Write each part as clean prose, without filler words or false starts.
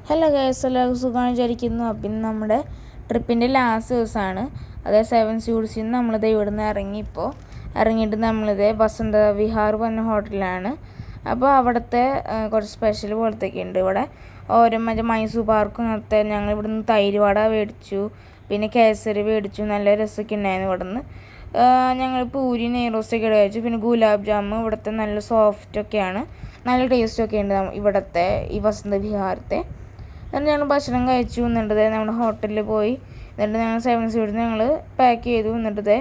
Hello guys, എല്ലാവർക്കും സുഖമാണ് വിചാരിക്കുന്നു. അപ്പം ഇന്ന് നമ്മുടെ ട്രിപ്പിൻ്റെ ലാസ്റ്റ് ദിവസമാണ്. അതായത് 7 സ്യൂട്ട്സിൽ നിന്ന് നമ്മളിത് ഇവിടുന്ന് ഇറങ്ങിയിട്ട് നമ്മളിത് വസന്ത വിഹാർ പറഞ്ഞ ഹോട്ടലിലാണ്. അപ്പോൾ അവിടുത്തെ കുറച്ച് സ്പെഷ്യൽ പോലത്തെയൊക്കെ ഉണ്ട് ഇവിടെ. ഓരോ മൈസൂർ പാർക്കും അങ്ങനത്തെ. ഞങ്ങൾ ഇവിടുന്ന് തൈര് വട മേടിച്ചു, പിന്നെ കേസരി മേടിച്ചു. നല്ല രസമൊക്കെ ഉണ്ടായിരുന്നു ഇവിടുന്ന്. ഞങ്ങൾ പൂരി നെയ് റോസ്റ്റൊക്കെ കഴിച്ചു. പിന്നെ ഗുലാബ് ജാമുൻ ഇവിടുത്തെ നല്ല സോഫ്റ്റൊക്കെയാണ്, നല്ല ടേസ്റ്റൊക്കെ ഉണ്ട് ഇവിടുത്തെ ഈ വസന്ത വിഹാരത്തെ. എന്നിട്ട് ഞങ്ങൾ ഭക്ഷണം കഴിച്ചു. എന്നിട്ട് നമ്മുടെ ഹോട്ടലിൽ പോയി. എന്നിട്ട് ഞങ്ങൾ 7 സീറ്റ്സ് ഞങ്ങൾ പാക്ക് ചെയ്തു. എന്നിട്ട്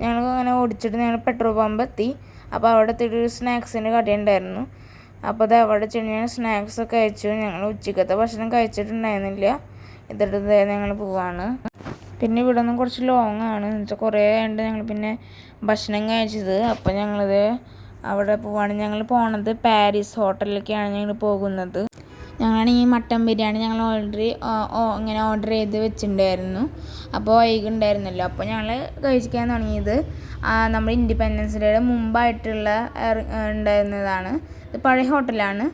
ഞങ്ങൾ അങ്ങനെ ഓടിച്ചിട്ട് ഞങ്ങൾ പെട്രോൾ പമ്പ് എത്തി. അപ്പോൾ അവിടെ എത്തിയിട്ട് ഒരു സ്നാക്സിൻ്റെ കടയുണ്ടായിരുന്നു. അപ്പോൾ അത് അവിടെ ചെന്ന് ഞങ്ങൾ സ്നാക്സൊക്കെ കഴിച്ചു. ഞങ്ങൾ ഉച്ചക്കത്തെ ഭക്ഷണം കഴിച്ചിട്ടുണ്ടായിരുന്നില്ല. എന്നിട്ട് ഞങ്ങൾ പോവാണ്. പിന്നെ ഇവിടെ നിന്ന് കുറച്ച് ലോങ് ആണ് എന്ന് വെച്ചാൽ കുറേ ഉണ്ട് ഞങ്ങൾ പിന്നെ ഭക്ഷണം കഴിച്ചത്. അപ്പോൾ ഞങ്ങളിത് അവിടെ പോവാണ്. ഞങ്ങൾ പോണത് പാരീസ് ഹോട്ടലിലേക്കാണ് ഞങ്ങൾ പോകുന്നത്. ഞങ്ങളാണെങ്കിൽ മട്ടൻ ബിരിയാണി ഞങ്ങൾ ഓൾറെഡി ഇങ്ങനെ ഓർഡർ ചെയ്ത് വെച്ചിട്ടുണ്ടായിരുന്നു. അപ്പോൾ വൈകുണ്ടായിരുന്നല്ലോ. അപ്പോൾ ഞങ്ങൾ കഴിക്കാൻ തുടങ്ങിയത് നമ്മുടെ ഇൻഡിപെൻഡൻസ് ഡേയുടെ മുമ്പായിട്ടുള്ള ഉണ്ടായിരുന്നതാണ്. ഇത് പഴയ ഹോട്ടലാണ്.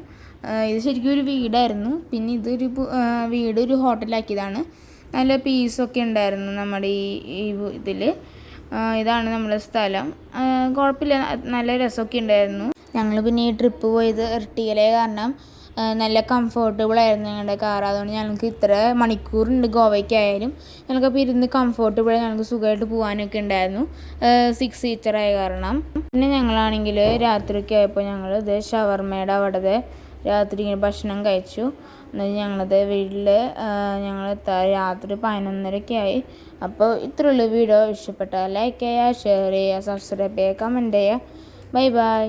ഇത് ശരിക്കും ഒരു വീടായിരുന്നു. പിന്നെ ഇതൊരു വീട് ഒരു ഹോട്ടലാക്കിയതാണ്. നല്ല പീസൊക്കെ ഉണ്ടായിരുന്നു നമ്മുടെ ഈ ഇതിൽ. ഇതാണ് നമ്മുടെ സ്ഥലം. കുഴപ്പമില്ല, നല്ല രസമൊക്കെ ഉണ്ടായിരുന്നു. ഞങ്ങൾ പിന്നെ ഈ ട്രിപ്പ് പോയത് ഇർട്ടികയിലെ കാരണം നല്ല കംഫർട്ടബിൾ ആയിരുന്നു ഞങ്ങളുടെ കാർ. അതുകൊണ്ട് ഞങ്ങൾക്ക് ഇത്ര മണിക്കൂറുണ്ട് ഗോവയ്ക്കായാലും ഞങ്ങൾക്കപ്പോൾ ഇരുന്ന് കംഫർട്ടബിൾ, ഞങ്ങൾക്ക് സുഖമായിട്ട് പോകാനൊക്കെ ഉണ്ടായിരുന്നു 6 സീറ്ററായ കാരണം. പിന്നെ ഞങ്ങളാണെങ്കിൽ രാത്രിയൊക്കെ ആയപ്പോൾ ഞങ്ങൾ ഷവർമയുടെ അവിടെ രാത്രി ഇങ്ങനെ ഭക്ഷണം കഴിച്ചു. എന്നിട്ട് ഞങ്ങളത് വീട്ടിൽ ഞങ്ങൾ രാത്രി 11:30 ആയി. അപ്പോൾ ഇത്രയുള്ള വീഡിയോ ഇഷ്ടപ്പെട്ടാൽ ലൈക്ക് ചെയ്യുക, ഷെയർ ചെയ്യുക, സബ്സ്ക്രൈബ് ചെയ്യുക, കമൻറ്റ് ചെയ്യുക. Bye bye.